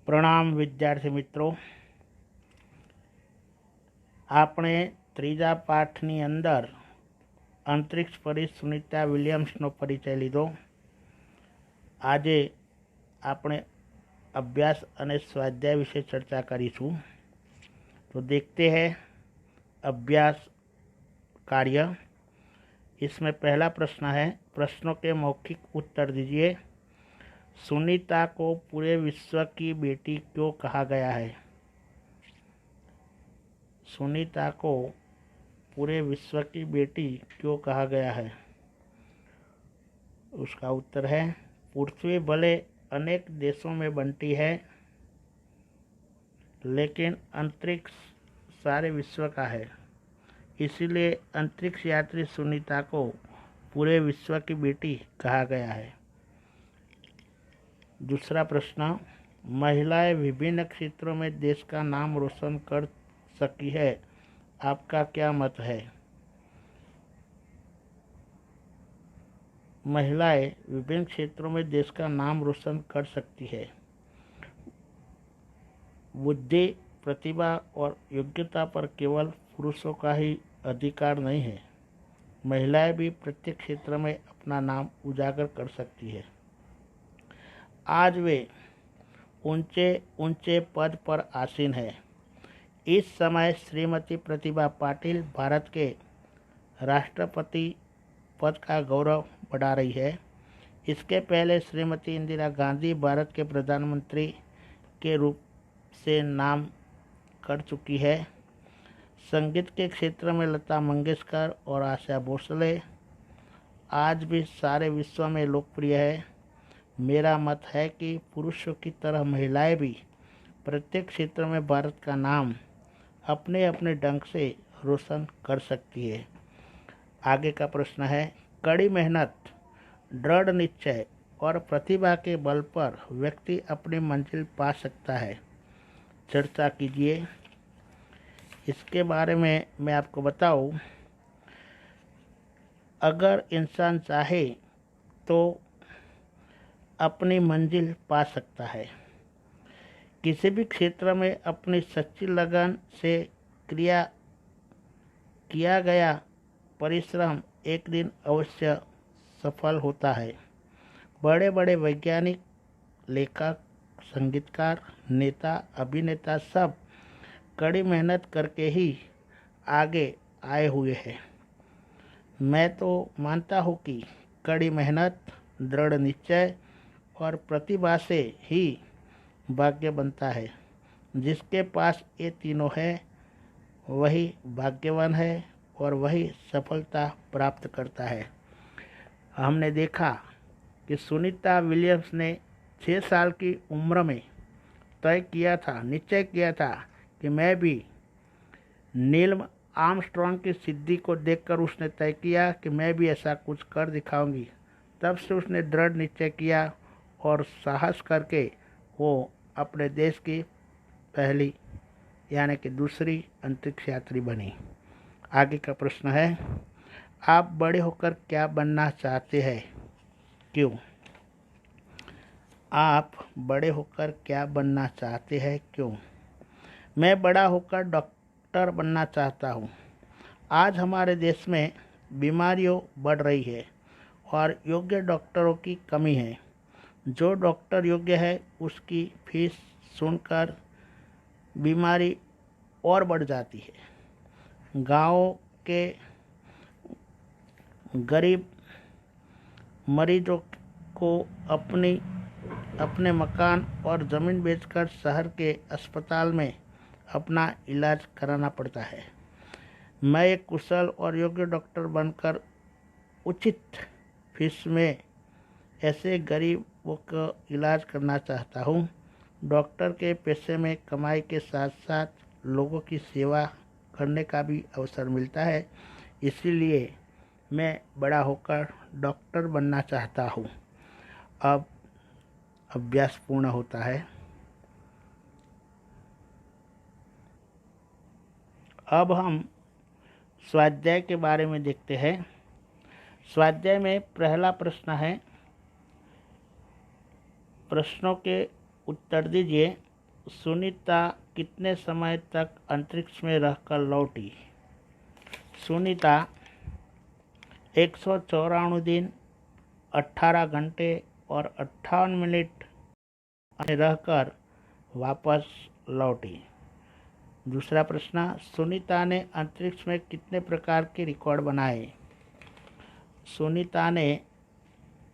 प्रणाम विद्यार्थी मित्रों। આપણે ત્રીજા પાઠની અંદર અંતરિક્ષ પરી સુનિતા વિલિયમ્સનો પરિચય લીધો। આજે આપણે अभ्यास અને स्वाध्याय विषय चर्चा करीશું। तो देखते हैं अभ्यास कार्य। इसमें पहला प्रश्न है, प्रश्नों के मौखिक उत्तर दीजिए। सुनीता को पूरे विश्व की बेटी क्यों कहा गया है? सुनीता को पूरे विश्व की बेटी क्यों कहा गया है? उसका उत्तर है, पृथ्वी भले अनेक देशों में बंटी है, लेकिन अंतरिक्ष सारे विश्व का है। इसीलिए अंतरिक्ष यात्री सुनीता को पूरे विश्व की बेटी कहा गया है। दूसरा प्रश्न, महिलाएं विभिन्न क्षेत्रों में देश का नाम रोशन कर सकी है, आपका क्या मत है? महिलाएं विभिन्न क्षेत्रों में देश का नाम रोशन कर सकती है। बुद्धि, प्रतिभा और योग्यता पर केवल पुरुषों का ही अधिकार नहीं है, महिलाएं भी प्रत्येक क्षेत्र में अपना नाम उजागर कर सकती है। आज वे ऊंचे ऊंचे पद पर आसीन है। इस समय श्रीमती प्रतिभा पाटिल भारत के राष्ट्रपति पद का गौरव बढ़ा रही है। इसके पहले श्रीमती इंदिरा गांधी भारत के प्रधानमंत्री के रूप से नाम कर चुकी है। संगीत के क्षेत्र में लता मंगेशकर और आशा भोसले आज भी सारे विश्व में लोकप्रिय है। मेरा मत है कि पुरुषों की तरह महिलाएं भी प्रत्येक क्षेत्र में भारत का नाम अपने अपने ढंग से रोशन कर सकती है। आगे का प्रश्न है, कड़ी मेहनत, दृढ़ निश्चय और प्रतिभा के बल पर व्यक्ति अपनी मंजिल पा सकता है, चर्चा कीजिए। इसके बारे में मैं आपको बताऊं, अगर इंसान चाहे तो अपनी मंजिल पा सकता है। किसी भी क्षेत्र में अपनी सच्ची लगन से किया गया परिश्रम एक दिन अवश्य सफल होता है। बड़े बड़े वैज्ञानिक, लेखक, संगीतकार, नेता, अभिनेता सब कड़ी मेहनत करके ही आगे आए हुए हैं। मैं तो मानता हूँ कि कड़ी मेहनत, दृढ़ निश्चय और प्रतिभा से ही भाग्य बनता है। जिसके पास ये तीनों है वही भाग्यवान है और वही सफलता प्राप्त करता है। हमने देखा कि सुनीता विलियम्स ने 6 साल की उम्र में निश्चय किया था कि मैं भी नील आर्मस्ट्रॉन्ग की सिद्धि को देखकर उसने तय किया कि मैं भी ऐसा कुछ कर दिखाऊंगी। तब से उसने दृढ़ निश्चय किया और साहस करके वो अपने देश की पहली यानी कि दूसरी अंतरिक्ष यात्री बनी। आगे का प्रश्न है, आप बड़े होकर क्या बनना चाहते हैं, क्यों? आप बड़े होकर क्या बनना चाहते हैं, क्यों? मैं बड़ा होकर डॉक्टर बनना चाहता हूँ। आज हमारे देश में बीमारियों बढ़ रही है और योग्य डॉक्टरों की कमी है। जो डॉक्टर योग्य है उसकी फीस सुनकर बीमारी और बढ़ जाती है। गाँव के गरीब मरीजों को अपने मकान और ज़मीन बेचकर शहर के अस्पताल में अपना इलाज कराना पड़ता है। मैं एक कुशल और योग्य डॉक्टर बनकर उचित फीस में ऐसे गरीबों का इलाज करना चाहता हूँ। डॉक्टर के पेशे में कमाई के साथ साथ लोगों की सेवा करने का भी अवसर मिलता है। इसीलिए मैं बड़ा होकर डॉक्टर बनना चाहता हूँ। अब अभ्यास पूर्ण होता है। अब हम स्वाध्याय के बारे में देखते हैं। स्वाध्याय में पहला प्रश्न है, प्रश्नों के उत्तर दीजिए। सुनीता कितने समय तक अंतरिक्ष में रहकर लौटी? सुनीता 194 दिन, 18 घंटे और 58 मिनट रहकर वापस लौटी। दूसरा प्रश्न, सुनीता ने अंतरिक्ष में कितने प्रकार के रिकॉर्ड बनाए? सुनीता ने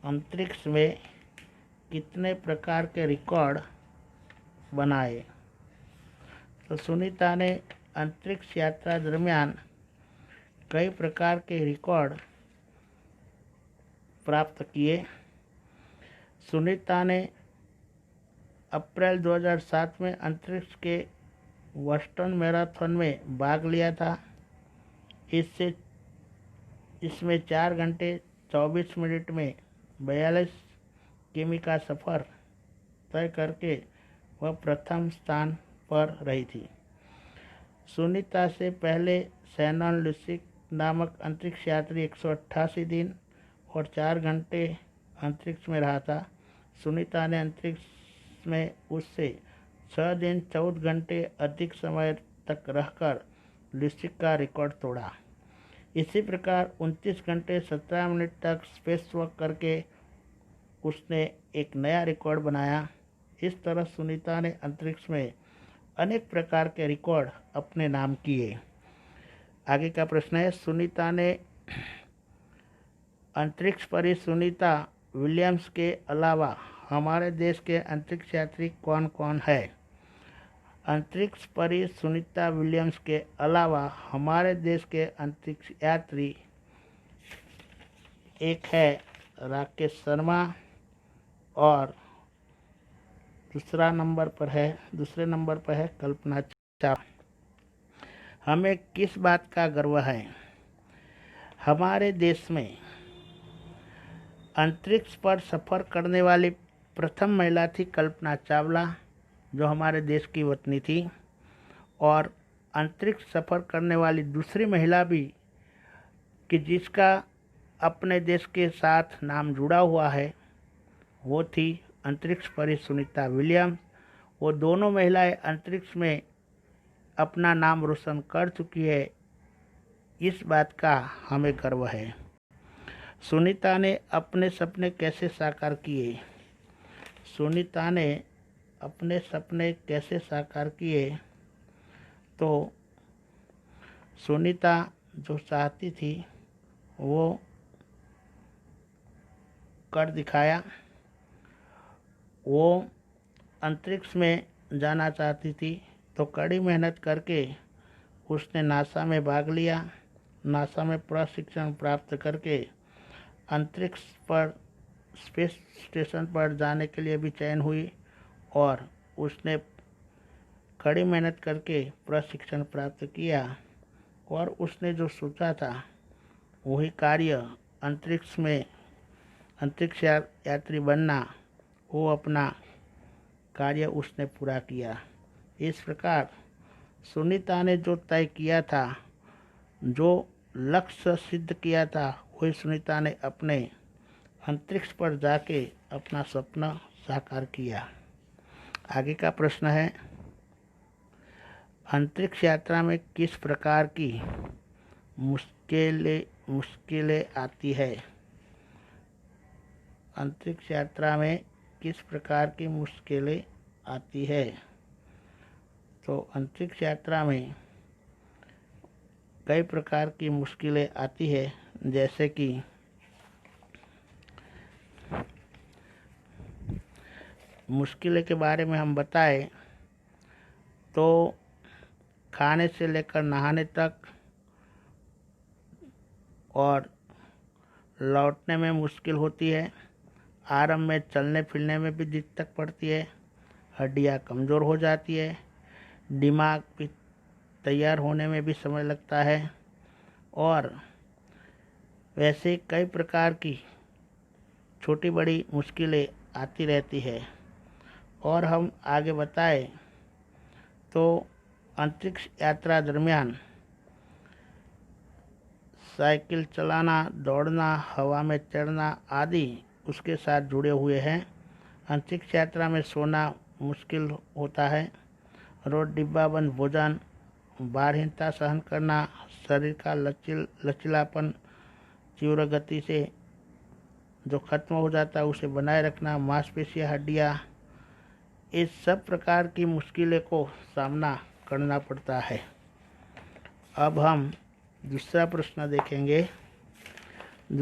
अंतरिक्ष में कितने प्रकार के रिकॉर्ड बनाए? तो सुनीता ने अंतरिक्ष यात्रा दरमियान कई प्रकार के रिकॉर्ड प्राप्त किए। सुनीता ने अप्रैल 2007 में अंतरिक्ष के बोस्टन मैराथन में भाग लिया था। इसमें 4 घंटे 24 मिनट में 42 किमी का सफ़र तय करके वह प्रथम स्थान पर रही थी। सुनीता से पहले शैनन लुसिक नामक अंतरिक्ष यात्री 188 दिन और 4 घंटे अंतरिक्ष में रहा था। सुनीता ने अंतरिक्ष में उससे 6 दिन 14 घंटे अधिक समय तक रहकर लुसिक का रिकॉर्ड तोड़ा। इसी प्रकार 29 घंटे 17 मिनट तक स्पेस वॉक करके उसने एक नया रिकॉर्ड बनाया। इस तरह सुनीता ने अंतरिक्ष में अनेक प्रकार के रिकॉर्ड अपने नाम किए। आगे का प्रश्न है, सुनीता ने अंतरिक्ष परी सुनीता विलियम्स के अलावा हमारे देश के अंतरिक्ष यात्री कौन कौन है? अंतरिक्ष परी सुनीता विलियम्स के अलावा हमारे देश के अंतरिक्ष यात्री एक है राकेश शर्मा और दूसरे नंबर पर है कल्पना चावला। हमें किस बात का गर्व है? हमारे देश में अंतरिक्ष पर सफ़र करने वाली प्रथम महिला थी कल्पना चावला, जो हमारे देश की वतनी थी, और अंतरिक्ष सफ़र करने वाली दूसरी महिला भी कि जिसका अपने देश के साथ नाम जुड़ा हुआ है, वो थी अंतरिक्ष परी सुनीता विलियम्स। वो दोनों महिलाएं अंतरिक्ष में अपना नाम रोशन कर चुकी है। इस बात का हमें गर्व है। सुनीता ने अपने सपने कैसे साकार किए? सुनीता ने अपने सपने कैसे साकार किए? तो सुनीता जो चाहती थी वो कर दिखाया। वो अंतरिक्ष में जाना चाहती थी तो कड़ी मेहनत करके उसने नासा में भाग लिया। नासा में प्रशिक्षण प्राप्त करके अंतरिक्ष पर स्पेस स्टेशन पर जाने के लिए भी चयन हुई और उसने कड़ी मेहनत करके प्रशिक्षण प्राप्त किया और उसने जो सोचा था वही कार्य अंतरिक्ष यात्री बनना, वो अपना कार्य उसने पूरा किया। इस प्रकार सुनीता ने जो तय किया था, जो लक्ष्य सिद्ध किया था, वही सुनीता ने अपने अंतरिक्ष पर जाके अपना सपना साकार किया। आगे का प्रश्न है, अंतरिक्ष यात्रा में किस प्रकार की मुश्किलें आती है? अंतरिक्ष यात्रा में किस प्रकार की मुश्किलें आती है? तो अंतरिक्ष यात्रा में कई प्रकार की मुश्किलें आती है, जैसे कि मुश्किलें के बारे में हम बताएं तो खाने से लेकर नहाने तक और लौटने में मुश्किल होती है। आरंभ में चलने फिरने में भी दिक्कत पड़ती है। हड्डियाँ कमज़ोर हो जाती है। दिमाग भी तैयार होने में भी समय लगता है और वैसे कई प्रकार की छोटी बड़ी मुश्किलें आती रहती है। और हम आगे बताएं तो अंतरिक्ष यात्रा दरमियान साइकिल चलाना, दौड़ना, हवा में चढ़ना आदि उसके साथ जुड़े हुए हैं। अंतरिक्ष यात्रा में सोना मुश्किल होता है। रोज डिब्बाबंद भोजन, भारहीनता सहन करना, शरीर का लचीलापन तीव्र गति से जो खत्म हो जाता है उसे बनाए रखना, मांसपेशियाँ, हड्डियाँ, इस सब प्रकार की मुश्किलों को सामना करना पड़ता है। अब हम दूसरा प्रश्न देखेंगे।